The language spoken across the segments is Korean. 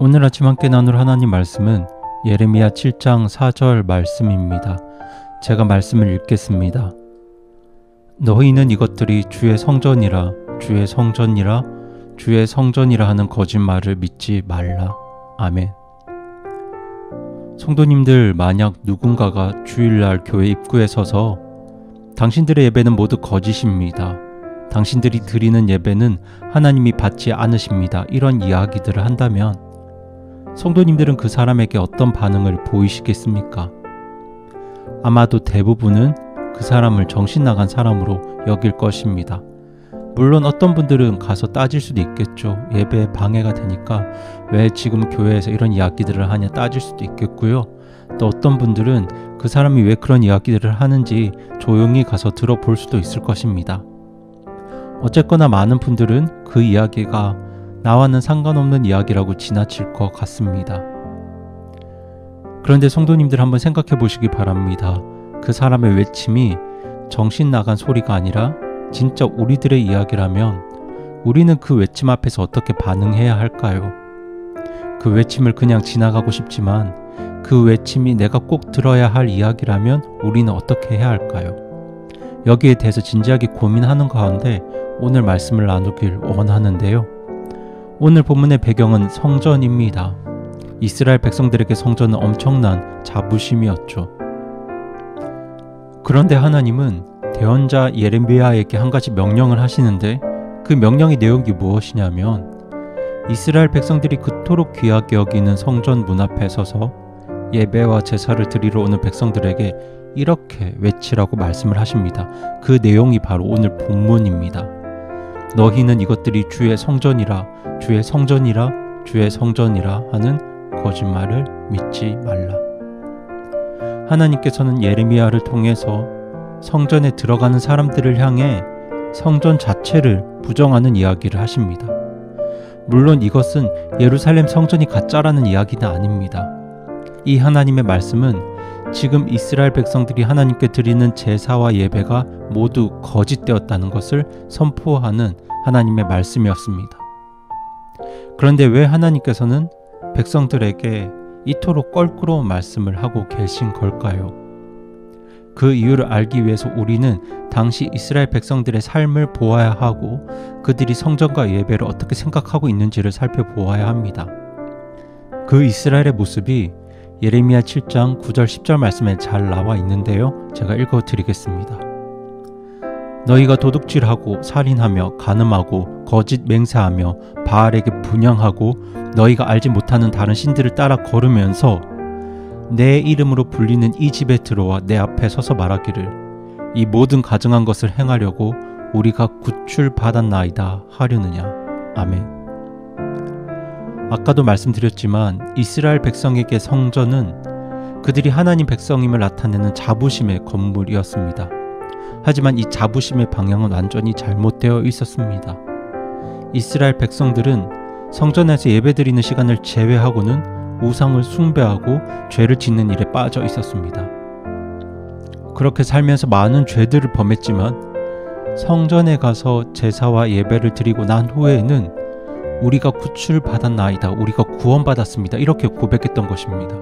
오늘 아침 함께 나눌 하나님 말씀은 예레미야 7장 4절 말씀입니다. 제가 말씀을 읽겠습니다. 너희는 이것들이 주의 성전이라 주의 성전이라 주의 성전이라 하는 거짓말을 믿지 말라. 아멘. 성도님들, 만약 누군가가 주일날 교회 입구에 서서 당신들의 예배는 모두 거짓입니다. 당신들이 드리는 예배는 하나님이 받지 않으십니다. 이런 이야기들을 한다면 성도님들은 그 사람에게 어떤 반응을 보이시겠습니까? 아마도 대부분은 그 사람을 정신 나간 사람으로 여길 것입니다. 물론 어떤 분들은 가서 따질 수도 있겠죠. 예배에 방해가 되니까 왜 지금 교회에서 이런 이야기들을 하냐 따질 수도 있겠고요. 또 어떤 분들은 그 사람이 왜 그런 이야기들을 하는지 조용히 가서 들어볼 수도 있을 것입니다. 어쨌거나 많은 분들은 그 이야기가 나와는 상관없는 이야기라고 지나칠 것 같습니다. 그런데 성도님들 한번 생각해 보시기 바랍니다. 그 사람의 외침이 정신 나간 소리가 아니라 진짜 우리들의 이야기라면 우리는 그 외침 앞에서 어떻게 반응해야 할까요? 그 외침을 그냥 지나가고 싶지만 그 외침이 내가 꼭 들어야 할 이야기라면 우리는 어떻게 해야 할까요? 여기에 대해서 진지하게 고민하는 가운데 오늘 말씀을 나누길 원하는데요. 오늘 본문의 배경은 성전입니다. 이스라엘 백성들에게 성전은 엄청난 자부심이었죠. 그런데 하나님은 대언자 예레미야에게 한 가지 명령을 하시는데 그 명령의 내용이 무엇이냐면 이스라엘 백성들이 그토록 귀하게 여기는 성전 문 앞에 서서 예배와 제사를 드리러 오는 백성들에게 이렇게 외치라고 말씀을 하십니다. 그 내용이 바로 오늘 본문입니다. 너희는 이것들이 주의 성전이라 주의 성전이라 주의 성전이라 하는 거짓말을 믿지 말라. 하나님께서는 예레미야를 통해서 성전에 들어가는 사람들을 향해 성전 자체를 부정하는 이야기를 하십니다. 물론 이것은 예루살렘 성전이 가짜라는 이야기는 아닙니다. 이 하나님의 말씀은 지금 이스라엘 백성들이 하나님께 드리는 제사와 예배가 모두 거짓되었다는 것을 선포하는 하나님의 말씀이었습니다. 그런데 왜 하나님께서는 백성들에게 이토록 껄끄러운 말씀을 하고 계신 걸까요? 그 이유를 알기 위해서 우리는 당시 이스라엘 백성들의 삶을 보아야 하고 그들이 성전과 예배를 어떻게 생각하고 있는지를 살펴보아야 합니다. 그 이스라엘의 모습이 예레미야 7장 9절 10절 말씀에 잘 나와 있는데요. 제가 읽어드리겠습니다. 너희가 도둑질하고 살인하며 간음하고 거짓 맹세하며 바알에게 분향하고 너희가 알지 못하는 다른 신들을 따라 걸으면서 내 이름으로 불리는 이 집에 들어와 내 앞에 서서 말하기를 이 모든 가증한 것을 행하려고 우리가 구출받았나이다 하려느냐. 아멘. 아까도 말씀드렸지만 이스라엘 백성에게 성전은 그들이 하나님 백성임을 나타내는 자부심의 건물이었습니다. 하지만 이 자부심의 방향은 완전히 잘못되어 있었습니다. 이스라엘 백성들은 성전에서 예배드리는 시간을 제외하고는 우상을 숭배하고 죄를 짓는 일에 빠져 있었습니다. 그렇게 살면서 많은 죄들을 범했지만 성전에 가서 제사와 예배를 드리고 난 후에는 우리가 구출받았나이다, 우리가 구원받았습니다, 이렇게 고백했던 것입니다.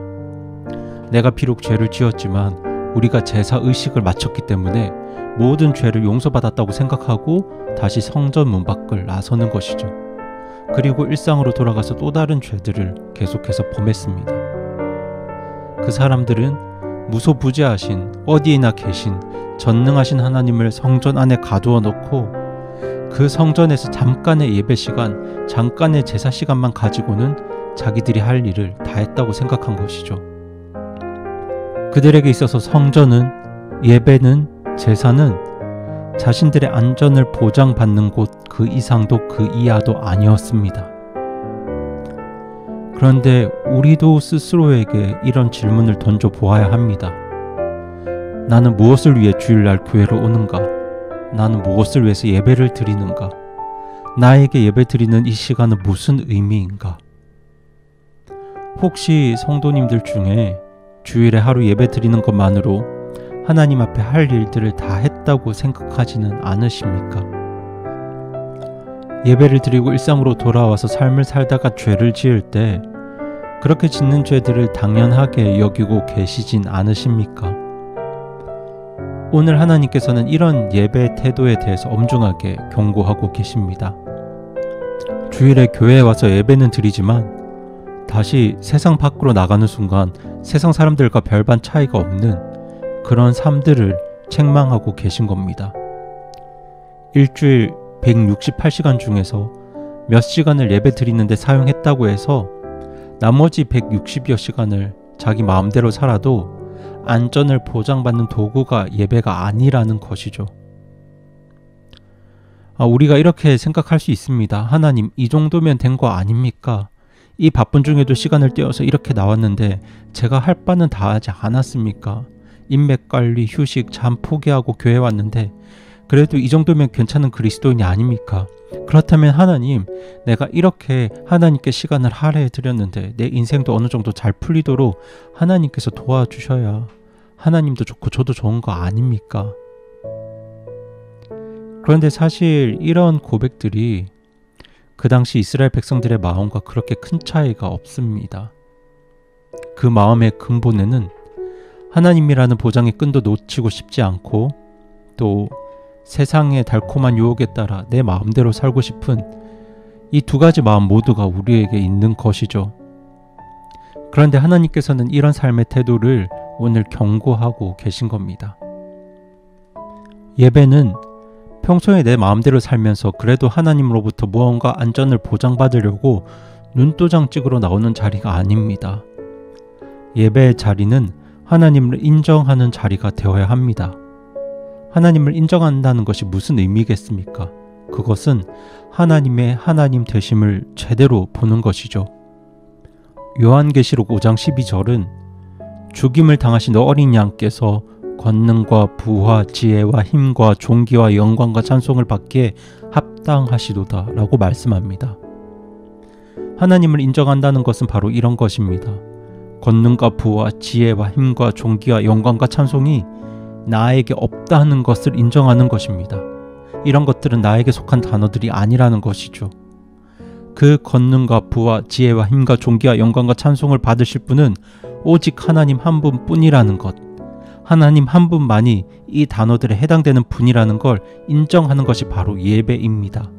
내가 비록 죄를 지었지만 우리가 제사 의식을 마쳤기 때문에 모든 죄를 용서받았다고 생각하고 다시 성전 문 밖을 나서는 것이죠. 그리고 일상으로 돌아가서 또 다른 죄들을 계속해서 범했습니다. 그 사람들은 무소부재하신 어디에나 계신 전능하신 하나님을 성전 안에 가두어 놓고 그 성전에서 잠깐의 예배 시간, 잠깐의 제사 시간만 가지고는 자기들이 할 일을 다 했다고 생각한 것이죠. 그들에게 있어서 성전은, 예배는, 제사는 자신들의 안전을 보장받는 곳 그 이상도 그 이하도 아니었습니다. 그런데 우리도 스스로에게 이런 질문을 던져 보아야 합니다. 나는 무엇을 위해 주일날 교회로 오는가? 나는 무엇을 위해서 예배를 드리는가? 나에게 예배 드리는 이 시간은 무슨 의미인가? 혹시 성도님들 중에 주일에 하루 예배 드리는 것만으로 하나님 앞에 할 일들을 다 했다고 생각하지는 않으십니까? 예배를 드리고 일상으로 돌아와서 삶을 살다가 죄를 지을 때 그렇게 짓는 죄들을 당연하게 여기고 계시진 않으십니까? 오늘 하나님께서는 이런 예배 태도에 대해서 엄중하게 경고하고 계십니다. 주일에 교회에 와서 예배는 드리지만 다시 세상 밖으로 나가는 순간 세상 사람들과 별반 차이가 없는 그런 삶들을 책망하고 계신 겁니다. 일주일 168시간 중에서 몇 시간을 예배 드리는데 사용했다고 해서 나머지 160여 시간을 자기 마음대로 살아도 안전을 보장받는 도구가 예배가 아니라는 것이죠. 우리가 이렇게 생각할 수 있습니다. 하나님, 이 정도면 된 거 아닙니까? 이 바쁜 중에도 시간을 떼어서 이렇게 나왔는데 제가 할 바는 다 하지 않았습니까? 인맥관리, 휴식, 잠 포기하고 교회 왔는데 그래도 이 정도면 괜찮은 그리스도인이 아닙니까? 그렇다면 하나님, 내가 이렇게 하나님께 시간을 할애해 드렸는데 내 인생도 어느 정도 잘 풀리도록 하나님께서 도와주셔야 하나님도 좋고 저도 좋은 거 아닙니까? 그런데 사실 이런 고백들이 그 당시 이스라엘 백성들의 마음과 그렇게 큰 차이가 없습니다. 그 마음의 근본에는 하나님이라는 보장의 끈도 놓치고 싶지 않고 또 세상의 달콤한 유혹에 따라 내 마음대로 살고 싶은 이 두 가지 마음 모두가 우리에게 있는 것이죠. 그런데 하나님께서는 이런 삶의 태도를 오늘 경고하고 계신 겁니다. 예배는 평소에 내 마음대로 살면서 그래도 하나님으로부터 무언가 안전을 보장받으려고 눈도장 찍으러 나오는 자리가 아닙니다. 예배의 자리는 하나님을 인정하는 자리가 되어야 합니다. 하나님을 인정한다는 것이 무슨 의미겠습니까? 그것은 하나님의 하나님 되심을 제대로 보는 것이죠. 요한계시록 5장 12절은 죽임을 당하신 어린 양께서 권능과 부와 지혜와 힘과 존귀와 영광과 찬송을 받기에 합당하시도다 라고 말씀합니다. 하나님을 인정한다는 것은 바로 이런 것입니다. 권능과 부와 지혜와 힘과 존귀와 영광과 찬송이 나에게 없다는 것을 인정하는 것입니다. 이런 것들은 나에게 속한 단어들이 아니라는 것이죠. 그 권능과 부와 지혜와 힘과 존귀와 영광과 찬송을 받으실 분은 오직 하나님 한 분뿐이라는 것, 하나님 한 분만이 이 단어들에 해당되는 분이라는 걸 인정하는 것이 바로 예배입니다.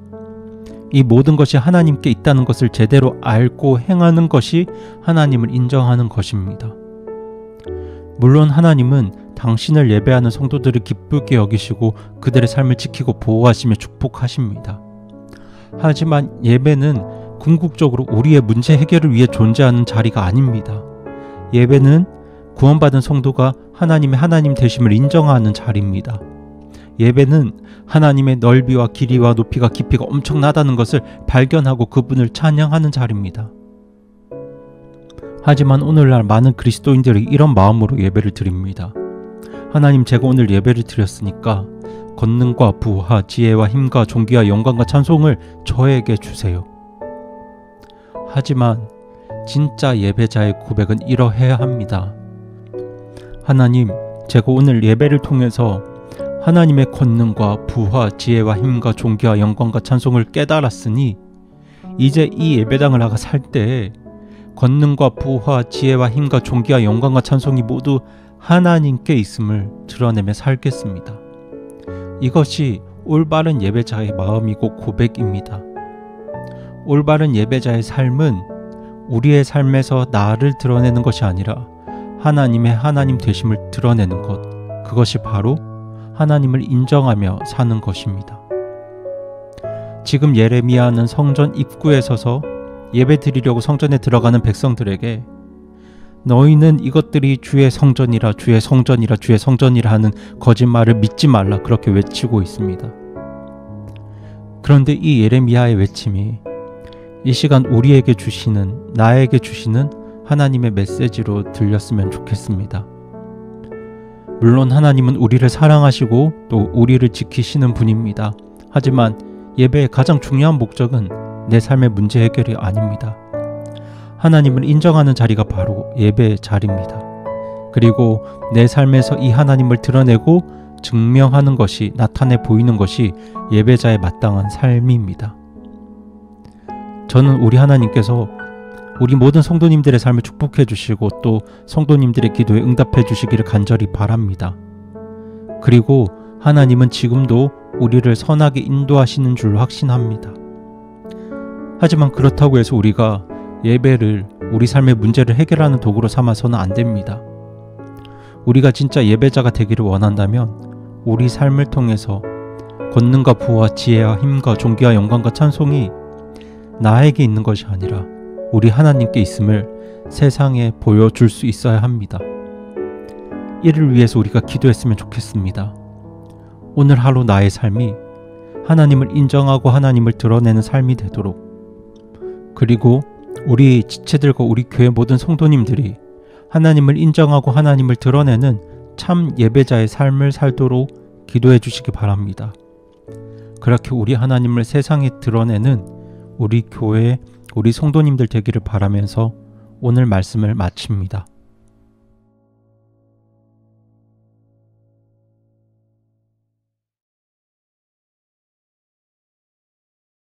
이 모든 것이 하나님께 있다는 것을 제대로 알고 행하는 것이 하나님을 인정하는 것입니다. 물론 하나님은 당신을 예배하는 성도들을 기쁘게 여기시고 그들의 삶을 지키고 보호하시며 축복하십니다. 하지만 예배는 궁극적으로 우리의 문제 해결을 위해 존재하는 자리가 아닙니다. 예배는 구원받은 성도가 하나님의 하나님 되심을 인정하는 자리입니다. 예배는 하나님의 넓이와 길이와 높이가 깊이가 엄청나다는 것을 발견하고 그분을 찬양하는 자리입니다. 하지만 오늘날 많은 그리스도인들이 이런 마음으로 예배를 드립니다. 하나님, 제가 오늘 예배를 드렸으니까 권능과 부와 지혜와 힘과 존귀와 영광과 찬송을 저에게 주세요. 하지만 진짜 예배자의 고백은 이러해야 합니다. 하나님, 제가 오늘 예배를 통해서 하나님의 권능과 부와 지혜와 힘과 존귀와 영광과 찬송을 깨달았으니 이제 이 예배당을 나가 살 때에 권능과 부와 지혜와 힘과 존귀와 영광과 찬송이 모두 하나님께 있음을 드러내며 살겠습니다. 이것이 올바른 예배자의 마음이고 고백입니다. 올바른 예배자의 삶은 우리의 삶에서 나를 드러내는 것이 아니라 하나님의 하나님 되심을 드러내는 것, 그것이 바로 하나님을 인정하며 사는 것입니다. 지금 예레미야는 성전 입구에 서서 예배 드리려고 성전에 들어가는 백성들에게 너희는 이것들이 주의 성전이라 주의 성전이라 주의 성전이라 하는 거짓말을 믿지 말라 그렇게 외치고 있습니다. 그런데 이 예레미야의 외침이 이 시간 우리에게 주시는, 나에게 주시는 하나님의 메시지로 들렸으면 좋겠습니다. 물론 하나님은 우리를 사랑하시고 또 우리를 지키시는 분입니다. 하지만 예배의 가장 중요한 목적은 내 삶의 문제 해결이 아닙니다. 하나님을 인정하는 자리가 바로 예배의 자리입니다. 그리고 내 삶에서 이 하나님을 드러내고 증명하는 것이, 나타내 보이는 것이 예배자의 마땅한 삶입니다. 저는 우리 하나님께서 우리 모든 성도님들의 삶을 축복해 주시고 또 성도님들의 기도에 응답해 주시기를 간절히 바랍니다. 그리고 하나님은 지금도 우리를 선하게 인도하시는 줄 확신합니다. 하지만 그렇다고 해서 우리가 예배를 우리 삶의 문제를 해결하는 도구로 삼아서는 안 됩니다. 우리가 진짜 예배자가 되기를 원한다면 우리 삶을 통해서 권능과 부와 지혜와 힘과 존귀와 영광과 찬송이 나에게 있는 것이 아니라 우리 하나님께 있음을 세상에 보여줄 수 있어야 합니다. 이를 위해서 우리가 기도했으면 좋겠습니다. 오늘 하루 나의 삶이 하나님을 인정하고 하나님을 드러내는 삶이 되도록, 그리고 우리 지체들과 우리 교회 모든 성도님들이 하나님을 인정하고 하나님을 드러내는 참 예배자의 삶을 살도록 기도해 주시기 바랍니다. 그렇게 우리 하나님을 세상에 드러내는 우리 교회, 우리 성도님들 되기를 바라면서 오늘 말씀을 마칩니다.